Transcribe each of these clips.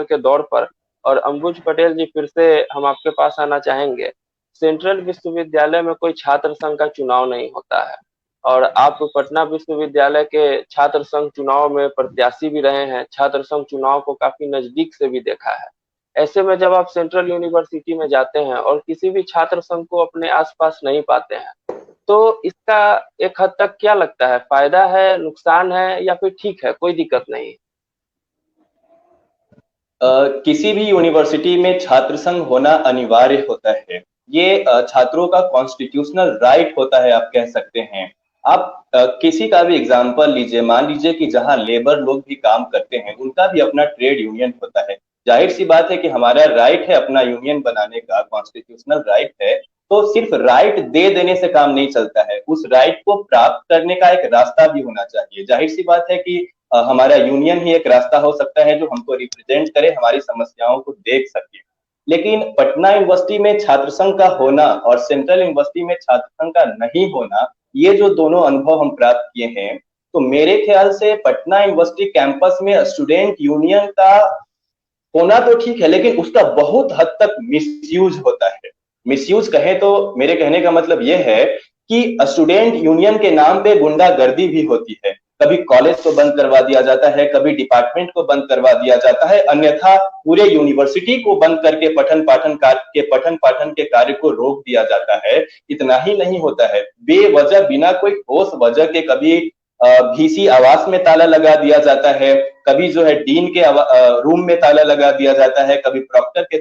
के दौर पर। और अंबुज पटेल जी, फिर से हम आपके पास आना चाहेंगे। सेंट्रल विश्वविद्यालय में कोई छात्र संघ का चुनाव नहीं होता है, और आप पटना विश्वविद्यालय के छात्र संघ चुनाव में प्रत्याशी भी रहे हैं, छात्र संघ चुनाव को काफी नजदीक से भी देखा है। ऐसे में जब आप सेंट्रल यूनिवर्सिटी में जाते हैं और किसी भी छात्र संघ को अपने आसपास नहीं पाते हैं, तो इसका एक हद तक क्या लगता है, फायदा है, नुकसान है, या फिर ठीक है, कोई दिक्कत नहीं? किसी भी यूनिवर्सिटी में छात्र संघ होना अनिवार्य होता है। ये छात्रों का कॉन्स्टिट्यूशनल राइट होता है, आप कह सकते हैं। आप किसी का भी एग्जांपल लीजिए, मान लीजिए कि जहां लेबर लोग भी काम करते हैं, उनका भी अपना ट्रेड यूनियन होता है। जाहिर सी बात है कि हमारा राइट है अपना यूनियन बनाने का, कॉन्स्टिट्यूशनल राइट है। तो सिर्फ राइट दे देने से काम नहीं चलता है, उस राइट को प्राप्त करने का एक रास्ता भी होना चाहिए। जाहिर सी बात है कि हमारा यूनियन ही एक रास्ता हो सकता है जो हमको रिप्रेजेंट करे, हमारी समस्याओं को देख सके। लेकिन पटना यूनिवर्सिटी में छात्र संघ का होना और सेंट्रल यूनिवर्सिटी में छात्र संघ का नहीं होना, ये जो दोनों अनुभव हम प्राप्त किए हैं, तो मेरे ख्याल से पटना यूनिवर्सिटी कैंपस में स्टूडेंट यूनियन का होना तो ठीक है, लेकिन उसका बहुत हद तक मिसयूज होता है। मिसयूज कहें तो मेरे कहने का मतलब यह है कि स्टूडेंट यूनियन के नाम पे गुंडागर्दी भी होती है। कभी कॉलेज को बंद करवा दिया जाता है, कभी डिपार्टमेंट को बंद करवा दिया जाता है, अन्यथा पूरे यूनिवर्सिटी को बंद करके पठन पाठन के कार्य को रोक दिया जाता है। इतना ही नहीं होता है, बेवजह बिना कोई ठोस वजह के कभी वीसी आवास में ताला लगा दिया जाता है, कभी जो है डीन के रूम में ताला लगा दिया जाता है, कभी प्रॉक्टर के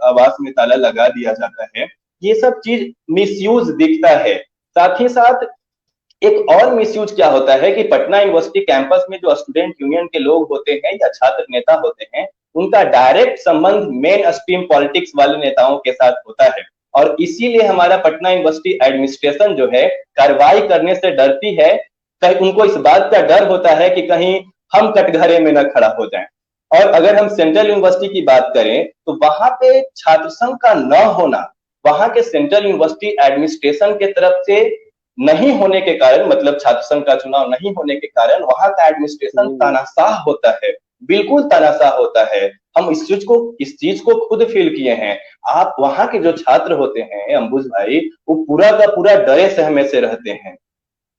आवास में ताला लगा दिया जाता है। ये सब चीज मिसयूज दिखता है। साथ ही साथ एक और मिसयूज क्या होता है कि पटना यूनिवर्सिटी कैंपस में जो स्टूडेंट यूनियन के लोग होते हैं या छात्र नेता होते हैं, उनका डायरेक्ट संबंध मेन स्ट्रीम पॉलिटिक्स वाले नेताओं के साथ होता है। और इसीलिए हमारा पटना यूनिवर्सिटी एडमिनिस्ट्रेशन जो है कार्रवाई करने से डरती है। कहीं उनको इस बात का डर होता है कि कहीं हम कटघरे में न खड़ा हो जाएं। और अगर हम सेंट्रल यूनिवर्सिटी की बात करें तो वहां पे छात्र संघ का न होना, वहां के सेंट्रल यूनिवर्सिटी एडमिनिस्ट्रेशन के तरफ से नहीं होने के कारण, मतलब छात्र संघ का चुनाव नहीं होने के कारण वहां का एडमिनिस्ट्रेशन जी। तानाशाह होता है, बिल्कुल तानाशाह होता है। हम इस चीज को खुद फील किए हैं। आप वहां के जो छात्र होते हैं अंबुज भाई, वो पूरा का पूरा डरे सहमे से रहते हैं।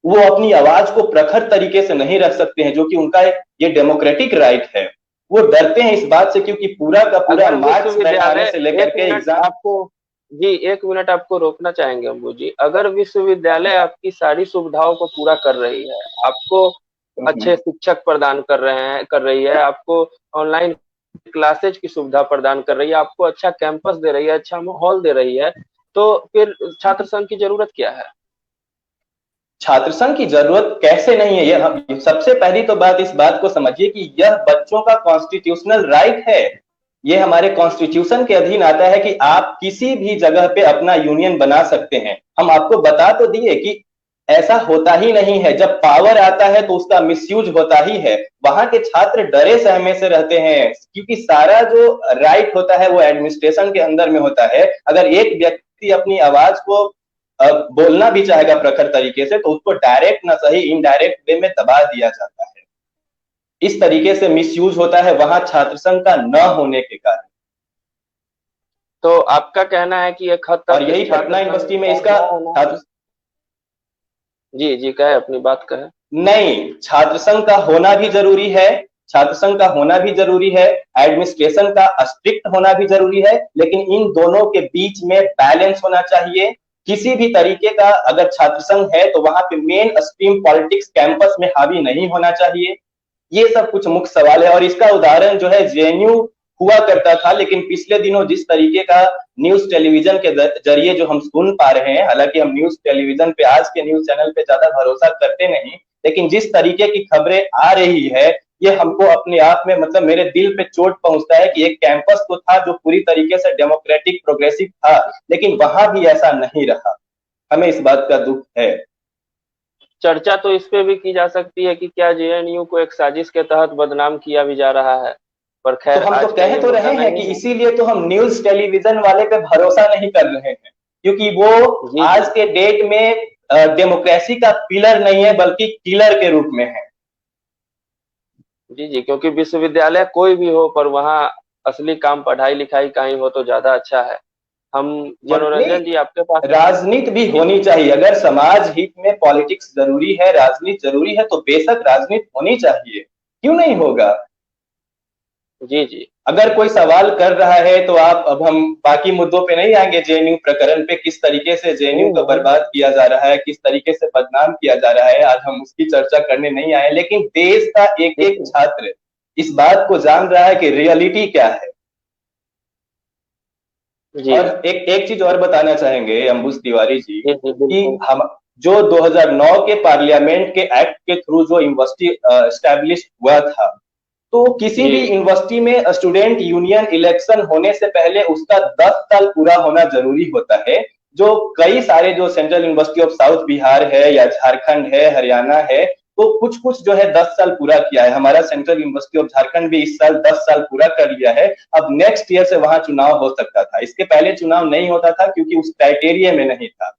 वो अपनी आवाज को प्रखर तरीके से नहीं रख सकते हैं, जो कि उनका ये डेमोक्रेटिक राइट है। वो डरते हैं इस बात से क्योंकि पूरा का पूरा अगर मार्क्स बैठाने विश्वविद्यालय, से लेकर एक के मिनट एग्जाम। आपको, जी एक मिनट आपको रोकना चाहेंगे अम्बू जी। अगर विश्वविद्यालय आपकी सारी सुविधाओं को पूरा कर रही है, आपको अच्छे शिक्षक प्रदान कर रहे हैं, कर रही है, आपको ऑनलाइन क्लासेज की सुविधा प्रदान कर रही है, आपको अच्छा कैंपस दे रही है, अच्छा माहौल दे रही है, तो फिर छात्र संघ की जरूरत क्या है? छात्र संघ की जरूरत कैसे नहीं है, यह हम सबसे पहली तो बात इस बात को समझिए कि यह बच्चों का कॉन्स्टिट्यूशनल राइट है। यह हमारे कॉन्स्टिट्यूशन के अधीन आता है कि आप किसी भी जगह पे अपना यूनियन बना सकते हैं। हम आपको बता तो दिए कि ऐसा होता ही नहीं है, जब पावर आता है तो उसका मिसयूज होता ही है। वहां के छात्र डरे सहमे से रहते हैं क्योंकि सारा जो राइट होता है वो एडमिनिस्ट्रेशन के अंदर में होता है। अगर एक व्यक्ति अपनी आवाज को बोलना भी चाहेगा प्रखर तरीके से, तो उसको डायरेक्ट ना सही इनडायरेक्ट वे में दबा दिया जाता है। इस तरीके से मिसयूज होता है वहां छात्र संघ का न होने के कारण। तो आपका कहना है कि एक हद और तक यही छात्र पटना संघ यूनिवर्सिटी में का इसका न होना। छात्र जी जी, कहे अपनी बात कहे। नहीं, छात्र संघ का होना भी जरूरी है। छात्र संघ का होना भी जरूरी है, एडमिनिस्ट्रेशन का स्ट्रिक्ट होना भी जरूरी है, लेकिन इन दोनों के बीच में बैलेंस होना चाहिए। किसी भी तरीके का अगर छात्र संघ है तो वहां पे मेन स्ट्रीम पॉलिटिक्स कैंपस में हावी नहीं होना चाहिए। ये सब कुछ मुख्य सवाल है और इसका उदाहरण जो है जेएनयू हुआ करता था। लेकिन पिछले दिनों जिस तरीके का न्यूज टेलीविजन के जरिए जो हम सुन पा रहे हैं, हालांकि हम न्यूज टेलीविजन पे, आज के न्यूज चैनल पे ज्यादा भरोसा करते नहीं, लेकिन जिस तरीके की खबरें आ रही है, ये हमको अपने आप में, मतलब मेरे दिल पे चोट पहुंचता है कि एक कैंपस तो था जो पूरी तरीके से डेमोक्रेटिक प्रोग्रेसिव था, लेकिन वहां भी ऐसा नहीं रहा। हमें इस बात का दुख है। चर्चा तो इस पे भी की जा सकती है कि क्या जेएनयू को एक साजिश के तहत बदनाम किया भी जा रहा है, पर तो खैर हम तो आज का कह ये तो मुद्दा रहे हैं कि नहीं है। इसीलिए तो हम न्यूज टेलीविजन वाले पे भरोसा नहीं कर रहे हैं, क्योंकि वो जी जी। आज के डेट में डेमोक्रेसी का पिलर नहीं है बल्कि किलर के रूप में है। जी जी, क्योंकि विश्वविद्यालय कोई भी हो, पर वहाँ असली काम पढ़ाई लिखाई का ही हो तो ज्यादा अच्छा है। हम नहीं, मनोरंजन जी आपके पास। राजनीति भी जी होनी चाहिए। अगर समाज हित में पॉलिटिक्स जरूरी है, राजनीति जरूरी है, तो बेशक राजनीति होनी चाहिए, क्यों नहीं होगा। जी जी। अगर कोई सवाल कर रहा है तो आप, अब हम बाकी मुद्दों पे नहीं आएंगे, जेएनयू प्रकरण पे, किस तरीके से जेएनयू को हम्म। बर्बाद किया जा रहा है, किस तरीके से बदनाम किया जा रहा है, आज हम उसकी चर्चा करने नहीं आए। लेकिन देश का एक जी एक छात्र इस बात को जान रहा है कि रियलिटी क्या है। जी और एक एक चीज और बताना चाहेंगे अंबुज तिवारी जी, जी जी कि बिल्कुल। हम जो 2009 के पार्लियामेंट के एक्ट के थ्रू जो यूनिवर्सिटी एस्टेब्लिश हुआ था, तो किसी जी भी यूनिवर्सिटी में स्टूडेंट यूनियन इलेक्शन होने से पहले उसका 10 साल पूरा होना जरूरी होता है। जो कई सारे जो central university of south Bihar है या झारखंड है, हरियाणा है, तो कुछ कुछ जो है 10 साल पूरा किया है। हमारा सेंट्रल यूनिवर्सिटी ऑफ झारखंड भी इस साल 10 साल पूरा कर लिया है। अब नेक्स्ट ईयर से वहां चुनाव हो सकता था, इसके पहले चुनाव नहीं होता था क्योंकि उस क्राइटेरिया में नहीं था।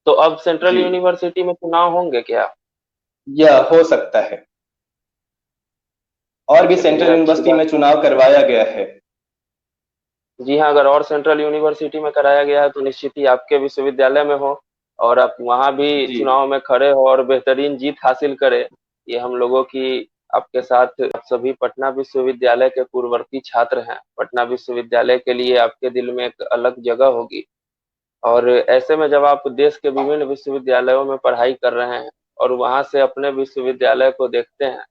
तो अब सेंट्रल जी, यूनिवर्सिटी में चुनाव होंगे क्या? यह हो सकता है। और भी चलिए सेंट्रल अच्छी यूनिवर्सिटी बात में है। चुनाव करवाया गया है। जी हाँ, अगर और सेंट्रल यूनिवर्सिटी में कराया गया है तो निश्चित ही आपके विश्वविद्यालय में हो और आप वहाँ भी जी। चुनाव में खड़े हो और बेहतरीन जीत हासिल करें। ये हम लोगों की आपके साथ, आप सभी पटना विश्वविद्यालय के पूर्ववर्ती छात्र हैं। पटना विश्वविद्यालय के लिए आपके दिल में एक अलग जगह होगी। और ऐसे में जब आप देश के विभिन्न विश्वविद्यालयों में पढ़ाई कर रहे हैं और वहाँ से अपने विश्वविद्यालय को देखते हैं,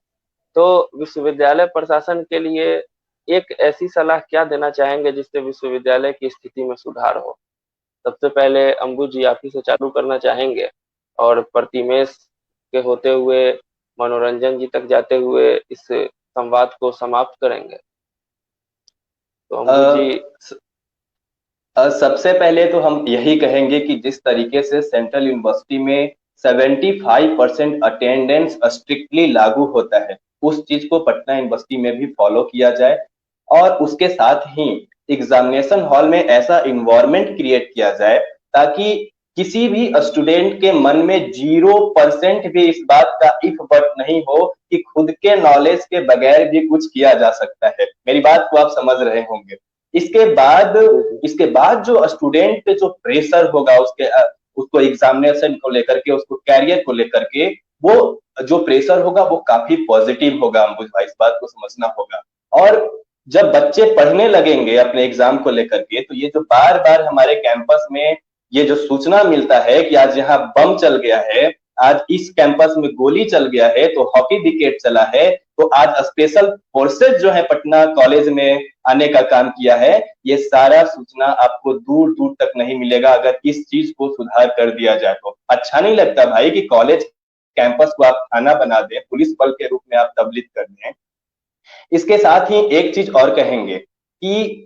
तो विश्वविद्यालय प्रशासन के लिए एक ऐसी सलाह क्या देना चाहेंगे जिससे विश्वविद्यालय की स्थिति में सुधार हो? सबसे पहले अंबु जी आप ही से चालू करना चाहेंगे और प्रतिमेश के होते हुए मनोरंजन जी तक जाते हुए इस संवाद को समाप्त करेंगे। तो अंबु जी। अ, सबसे पहले तो हम यही कहेंगे कि जिस तरीके से सेंट्रल यूनिवर्सिटी में 75% अटेंडेंस स्ट्रिक्टली लागू होता है, उस चीज को पटना यूनिवर्सिटी में भी फॉलो किया जाए। और उसके साथ ही एग्जामिनेशन हॉल में ऐसा इन्वायरमेंट क्रिएट किया जाए ताकि किसी भी स्टूडेंट के मन में 0% भी इस बात का इफ बट नहीं हो कि खुद के नॉलेज के बगैर भी कुछ किया जा सकता है। मेरी बात को आप समझ रहे होंगे। इसके बाद जी जी। इसके बाद जो स्टूडेंट पे जो प्रेशर होगा उसके उसको एग्जामिनेशन को लेकर के, उसको कैरियर को लेकर के, वो जो प्रेशर होगा वो काफी पॉजिटिव होगा। अंबुज भाई, इस बात को समझना होगा। और जब बच्चे पढ़ने लगेंगे अपने एग्जाम को लेकर के, तो ये जो बार बार हमारे कैंपस में ये जो सूचना मिलता है कि आज यहाँ बम चल गया है, आज इस कैंपस में गोली चल गया है, तो हॉकी विकेट चला है, तो आज स्पेशल फोर्सेज जो है पटना कॉलेज में आने का काम किया है, ये सारा सूचना आपको दूर दूर तक नहीं मिलेगा अगर इस चीज को सुधार कर दिया जाए तो। अच्छा नहीं लगता भाई कि कॉलेज कैंपस को आप थाना बना दें, पुलिस बल के रूप में आप तबलीग कर दें। इसके साथ ही एक चीज और कहेंगे कि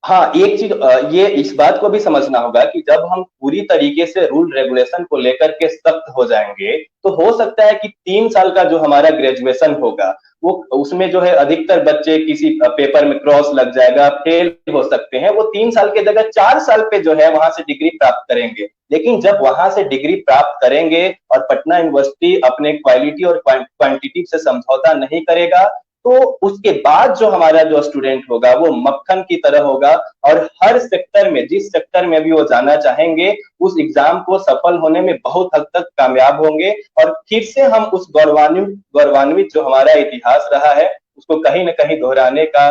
हाँ, एक चीज ये इस बात को भी समझना होगा कि जब हम पूरी तरीके से रूल रेगुलेशन को लेकर के सख्त हो जाएंगे, तो हो सकता है कि 3 साल का जो हमारा ग्रेजुएशन होगा, वो उसमें जो है अधिकतर बच्चे किसी पेपर में क्रॉस लग जाएगा, फेल हो सकते हैं। वो 3 साल के जगह 4 साल पे जो है वहां से डिग्री प्राप्त करेंगे। लेकिन जब वहां से डिग्री प्राप्त करेंगे और पटना यूनिवर्सिटी अपने क्वालिटी और क्वांटिटी से समझौता नहीं करेगा, तो उसके बाद जो हमारा जो स्टूडेंट होगा वो मक्खन की तरह होगा। और हर सेक्टर में, जिस सेक्टर में भी वो जाना चाहेंगे, उस एग्जाम को सफल होने में बहुत हद तक कामयाब होंगे। और फिर से हम उस गौरवान्वित जो हमारा इतिहास रहा है उसको कहीं ना कहीं दोहराने का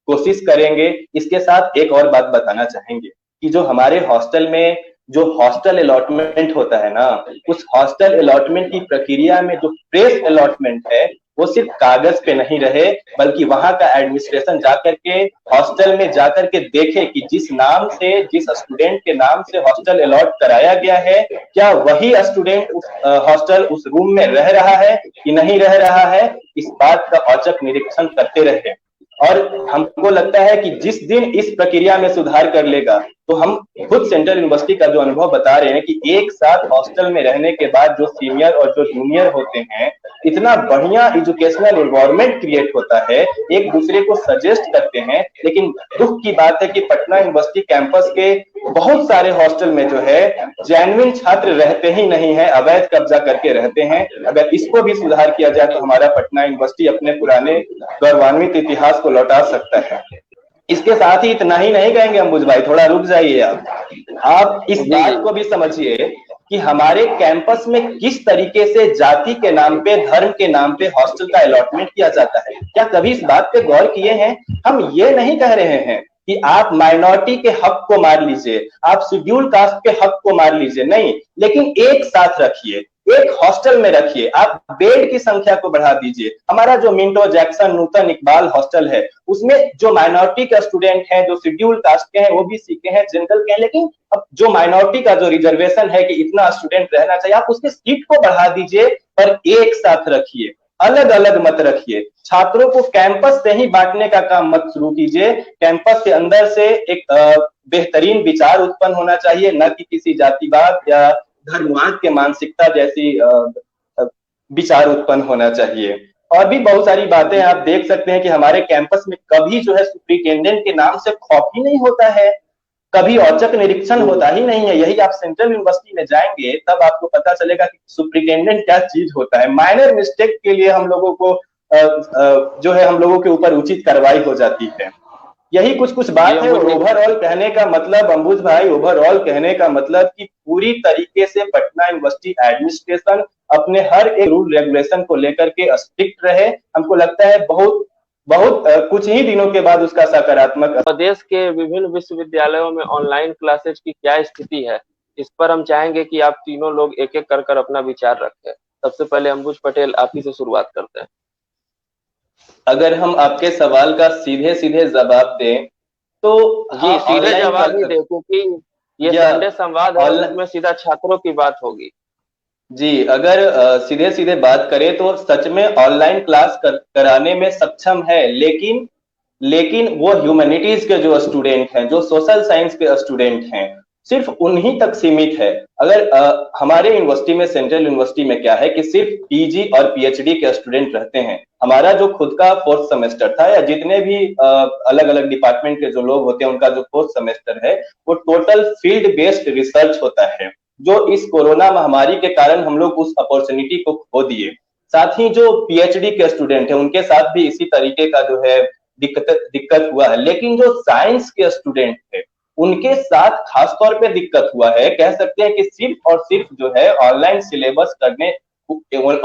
कोशिश करेंगे। इसके साथ एक और बात बताना चाहेंगे कि जो हमारे हॉस्टल में जो हॉस्टल अलॉटमेंट होता है ना, उस हॉस्टल अलॉटमेंट की प्रक्रिया में जो प्रेस अलॉटमेंट है, वो सिर्फ कागज पे नहीं रहे, बल्कि वहां का एडमिनिस्ट्रेशन जाकर के हॉस्टल में जाकर के देखे कि जिस नाम से, जिस स्टूडेंट के नाम से हॉस्टल अलॉट कराया गया है, क्या वही स्टूडेंट उस हॉस्टल, उस रूम में रह रहा है कि नहीं रह रहा है। इस बात का औचक निरीक्षण करते रहे। और हमको लगता है कि जिस दिन इस प्रक्रिया में सुधार कर लेगा, तो हम खुद सेंट्रल यूनिवर्सिटी का जो अनुभव बता रहे हैं कि एक साथ हॉस्टल में रहने के बाद जो सीनियर और जो जूनियर होते हैं, इतना बढ़िया एजुकेशनल एनवायरनमेंट क्रिएट होता है, एक दूसरे को सजेस्ट करते हैं। लेकिन दुख की बात है कि पटना यूनिवर्सिटी कैंपस के बहुत सारे हॉस्टल में जो है जेन्युइन छात्र रहते ही नहीं है, अवैध कब्जा करके रहते हैं। अगर इसको भी सुधार किया जाए तो हमारा पटना यूनिवर्सिटी अपने पुराने गौरवान्वित इतिहास को लौटा सकता है। इसके साथ ही इतना ही नहीं कहेंगे अंबुज भाई, थोड़ा रुक जाइए आप इस बात को भी समझिए कि हमारे कैंपस में किस तरीके से जाति के नाम पे, धर्म के नाम पे हॉस्टल का अलॉटमेंट किया जाता है। क्या कभी इस बात पे गौर किए हैं? हम ये नहीं कह रहे हैं कि आप माइनॉरिटी के हक को मार लीजिए, आप शेड्यूल कास्ट के हक को मार लीजिए, नहीं, लेकिन एक साथ रखिए, एक हॉस्टल में रखिए, आप बेड की संख्या को बढ़ा दीजिए। हमारा जो मिंटो जैक्सन, नूतन इकबाल हॉस्टल है, उसमें जो माइनॉरिटी के स्टूडेंट हैं, जो शेड्यूल कास्ट के हैं, ओबीसी के हैं, जनरल के हैं, लेकिन अब जो माइनॉरिटी का जो रिजर्वेशन है कि इतना स्टूडेंट रहना चाहिए, आप उसके सीट को बढ़ा दीजिए, पर एक साथ रखिए, अलग अलग मत रखिए। छात्रों को कैंपस से ही बांटने का काम मत शुरू कीजिए। कैंपस के अंदर से एक बेहतरीन विचार उत्पन्न होना चाहिए, न कि किसी जातिवाद या धर्मवाद के मानसिकता जैसी विचार उत्पन्न होना चाहिए। और भी बहुत सारी बातें आप देख सकते हैं कि हमारे कैंपस में कभी जो है सुप्रिटेंडेंट के नाम से खौफ ही नहीं होता है, कभी औचक निरीक्षण होता ही नहीं है। यही आप सेंट्रल यूनिवर्सिटी में जाएंगे तब आपको पता चलेगा कि सुप्रिटेंडेंट क्या चीज होता है। माइनर मिस्टेक के लिए हम लोगों को जो है हम लोगों के ऊपर उचित कार्रवाई हो जाती है। यही कुछ कुछ बात है। ओवरऑल कहने का मतलब अंबुज भाई, ओवरऑल कहने का मतलब कि पूरी तरीके से पटना यूनिवर्सिटी एडमिनिस्ट्रेशन अपने हर एक रूल रेगुलेशन को लेकर के स्ट्रिक्ट रहे। हमको लगता है बहुत बहुत कुछ ही दिनों के बाद उसका सकारात्मक। प्रदेश के विभिन्न विश्वविद्यालयों में ऑनलाइन क्लासेज की क्या स्थिति है, इस पर हम चाहेंगे कि आप तीनों लोग एक एक कर अपना विचार रखें। सबसे पहले अंबुज पटेल, आप ही से शुरुआत करते हैं। अगर हम आपके सवाल का सीधे सीधे जवाब दें तो जी, सीधे जवाब ही दें, क्योंकि ये संडे संवाद है, उसमें सीधा छात्रों की बात होगी। जी, अगर सीधे सीधे बात करें तो सच में ऑनलाइन क्लास कराने में सक्षम है, लेकिन वो ह्यूमैनिटीज के जो स्टूडेंट हैं, जो सोशल साइंस के स्टूडेंट हैं, सिर्फ उन्हीं तक सीमित है। अगर हमारे यूनिवर्सिटी में, सेंट्रल यूनिवर्सिटी में क्या है कि सिर्फ पीजी और पीएचडी के स्टूडेंट रहते हैं। हमारा जो खुद का फोर्थ सेमेस्टर था, या जितने भी अलग अलग डिपार्टमेंट के जो लोग होते हैं उनका जो फोर्थ सेमेस्टर है, वो टोटल फील्ड बेस्ड रिसर्च होता है, जो इस कोरोना महामारी के कारण हम लोग उस अपॉर्चुनिटी को खो दिए। साथ ही जो पीएचडी के स्टूडेंट है उनके साथ भी इसी तरीके का जो है दिक्कत हुआ है। लेकिन जो साइंस के स्टूडेंट थे उनके साथ खासतौर पे दिक्कत हुआ है। कह सकते हैं कि सिर्फ और सिर्फ जो है ऑनलाइन सिलेबस करने,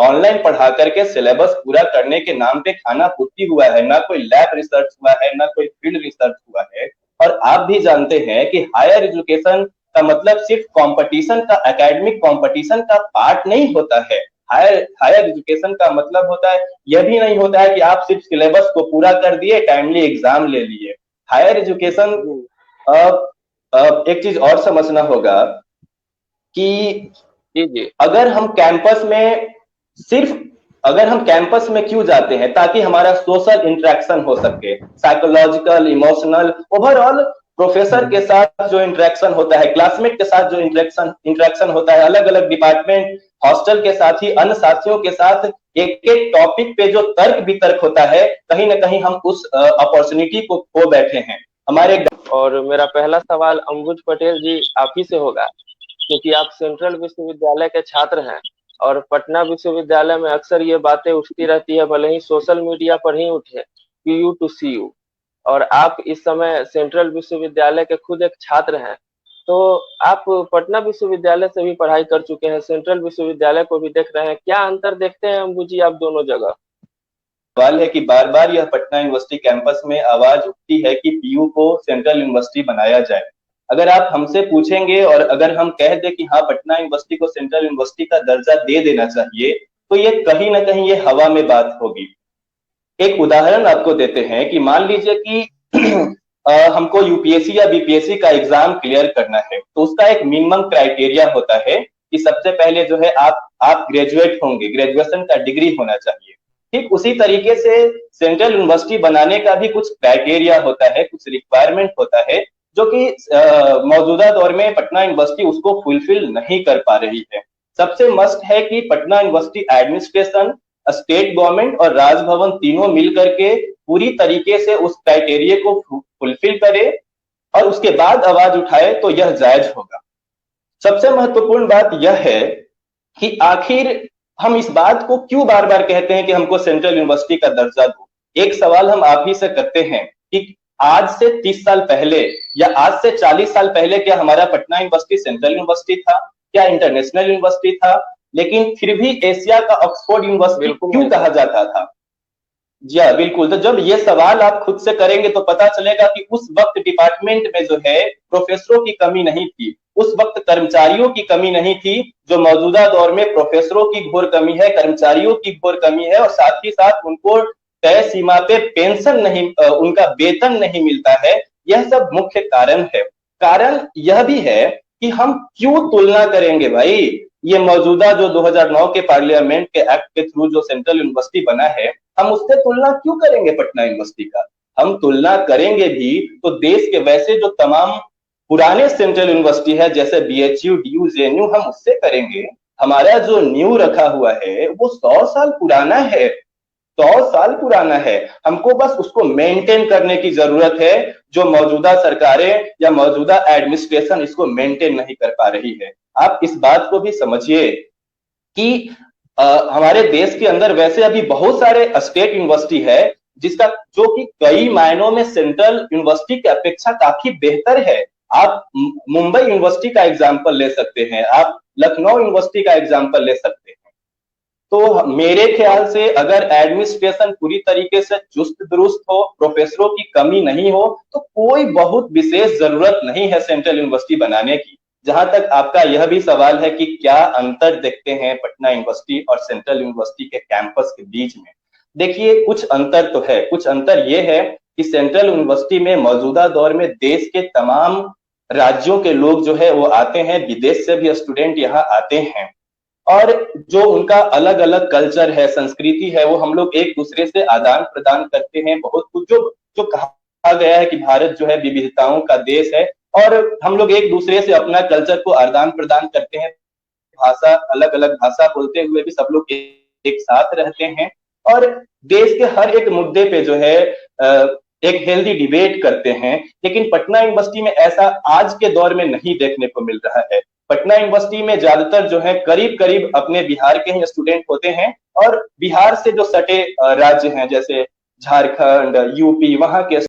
ऑनलाइन पढ़ा करके सिलेबस पूरा करने के नाम पे खाना पूर्ति हुआ है, ना कोई लैब रिसर्च हुआ है, ना कोई फील्ड रिसर्च हुआ है। और आप भी जानते हैं कि हायर एजुकेशन का मतलब सिर्फ कंपटीशन का, एकेडमिक कंपटीशन का पार्ट नहीं होता है। हायर एजुकेशन का मतलब होता है, यह भी नहीं होता है कि आप सिर्फ सिलेबस को पूरा कर दिए, टाइमली एग्जाम ले लिए। हायर एजुकेशन एक चीज और समझना होगा कि अगर हम कैंपस में क्यों जाते हैं, ताकि हमारा सोशल इंटरेक्शन हो सके, साइकोलॉजिकल, इमोशनल, ओवरऑल प्रोफेसर के साथ जो इंटरेक्शन होता है, क्लासमेट के साथ जो इंटरेक्शन होता है, अलग अलग डिपार्टमेंट, हॉस्टल के साथ ही अन्य साथियों के साथ एक एक टॉपिक पे जो तर्क वितर्क होता है, कहीं ना कहीं हम उस अपॉर्चुनिटी को खो बैठे हैं हमारे। और मेरा पहला सवाल अंबुज पटेल जी आप ही से होगा, क्योंकि आप सेंट्रल विश्वविद्यालय के छात्र हैं और पटना विश्वविद्यालय में अक्सर ये बातें उठती रहती है, भले ही सोशल मीडिया पर ही उठे, पीयू टू सीयू, और आप इस समय सेंट्रल विश्वविद्यालय के खुद एक छात्र हैं, तो आप पटना विश्वविद्यालय से भी पढ़ाई कर चुके हैं, सेंट्रल विश्वविद्यालय को भी देख रहे हैं, क्या अंतर देखते हैं अंबुज जी आप दोनों जगह? सवाल है कि बार बार यह पटना यूनिवर्सिटी कैंपस में आवाज उठती है कि पीयू को सेंट्रल यूनिवर्सिटी बनाया जाए। अगर आप हमसे पूछेंगे और अगर हम कह दे कि हाँ पटना यूनिवर्सिटी को सेंट्रल यूनिवर्सिटी का दर्जा दे देना चाहिए, तो ये कहीं ना कहीं ये हवा में बात होगी। एक उदाहरण आपको देते हैं कि मान लीजिए कि हमको यूपीएससी या बीपीएससी का एग्जाम क्लियर करना है, तो उसका एक मिनिमम क्राइटेरिया होता है कि सबसे पहले जो है आप ग्रेजुएट होंगे, ग्रेजुएशन का डिग्री होना चाहिए। ठीक उसी तरीके से सेंट्रल यूनिवर्सिटी बनाने का भी कुछ क्राइटेरिया होता है, कुछ रिक्वायरमेंट होता है, जो कि मौजूदा दौर में पटना यूनिवर्सिटी उसको फुलफिल नहीं कर पा रही है। सबसे मस्ट है कि Patna university administration, state government और राजभवन तीनों मिलकर के पूरी तरीके से उस क्राइटेरिया को फुलफिल करे और उसके बाद आवाज उठाए तो यह जायज होगा। सबसे महत्वपूर्ण बात यह है कि आखिर हम इस बात को क्यों बार बार कहते हैं कि हमको सेंट्रल यूनिवर्सिटी का दर्जा दो। एक सवाल हम आप ही से करते हैं कि आज से 30 साल पहले या आज से 40 साल पहले क्या हमारा पटना यूनिवर्सिटी सेंट्रल यूनिवर्सिटी था, क्या इंटरनेशनल यूनिवर्सिटी था? लेकिन फिर भी एशिया का ऑक्सफोर्ड यूनिवर्सिटी बिल्कुल क्यों नहीं कहा था। जाता था? जी हाँ, बिल्कुल। तो जब ये सवाल आप खुद से करेंगे तो पता चलेगा कि उस वक्त डिपार्टमेंट में जो है प्रोफेसरों की कमी नहीं थी, उस वक्त कर्मचारियों की कमी नहीं थी। जो मौजूदा दौर में प्रोफेसरों की घोर कमी है, कर्मचारियों की घोर कमी है, और साथ ही साथ उनको तय सीमा पे पेंशन नहीं, उनका वेतन नहीं मिलता है। यह सब मुख्य कारण है। कारण यह भी है कि हम क्यों तुलना करेंगे भाई। ये मौजूदा जो 2009 के पार्लियामेंट के एक्ट के थ्रू जो सेंट्रल यूनिवर्सिटी बना है, हम उससे तुलना क्यों करेंगे पटना यूनिवर्सिटी का? हम तुलना करेंगे भी तो देश के वैसे जो तमाम पुराने सेंट्रल यूनिवर्सिटी है, जैसे बीएचयू, डीयू, जेएनयू, हम उससे करेंगे। हमारा जो न्यू रखा हुआ है वो 100 साल पुराना है, 100 साल पुराना है। हमको बस उसको मेंटेन करने की जरूरत है। जो मौजूदा सरकारें या मौजूदा एडमिनिस्ट्रेशन इसको मेंटेन नहीं कर पा रही है। आप इस बात को भी समझिए कि हमारे देश के अंदर वैसे अभी बहुत सारे स्टेट यूनिवर्सिटी है जिसका जो कि कई मायनों में सेंट्रल यूनिवर्सिटी की अपेक्षा काफी बेहतर है। आप मुंबई यूनिवर्सिटी का एग्जाम्पल ले सकते हैं, आप लखनऊ यूनिवर्सिटी का एग्जाम्पल ले सकते हैं। तो मेरे ख्याल से अगर एडमिनिस्ट्रेशन पूरी तरीके से चुस्त दुरुस्त हो, प्रोफेसरों की कमी नहीं हो, तो कोई बहुत विशेष जरूरत नहीं है सेंट्रल यूनिवर्सिटी बनाने की। जहां तक आपका यह भी सवाल है कि क्या अंतर देखते हैं पटना यूनिवर्सिटी और सेंट्रल यूनिवर्सिटी के कैंपस के बीच में, देखिए कुछ अंतर तो है। कुछ अंतर यह है कि सेंट्रल यूनिवर्सिटी में मौजूदा दौर में देश के तमाम राज्यों के लोग जो है वो आते हैं, विदेश से भी स्टूडेंट यहाँ आते हैं, और जो उनका अलग अलग कल्चर है, संस्कृति है, वो हम लोग एक दूसरे से आदान प्रदान करते हैं। बहुत कुछ जो जो कहा गया है कि भारत जो है विविधताओं का देश है, और हम लोग एक दूसरे से अपना कल्चर को आदान प्रदान करते हैं। भाषा, अलग अलग भाषा बोलते हुए भी सब लोग एक साथ रहते हैं, और देश के हर एक मुद्दे पे जो है एक हेल्दी डिबेट करते हैं। लेकिन पटना यूनिवर्सिटी में ऐसा आज के दौर में नहीं देखने को मिल रहा है। पटना यूनिवर्सिटी में ज्यादातर जो है करीब करीब अपने बिहार के ही स्टूडेंट होते हैं, और बिहार से जो सटे राज्य हैं जैसे झारखंड, यूपी, वहां के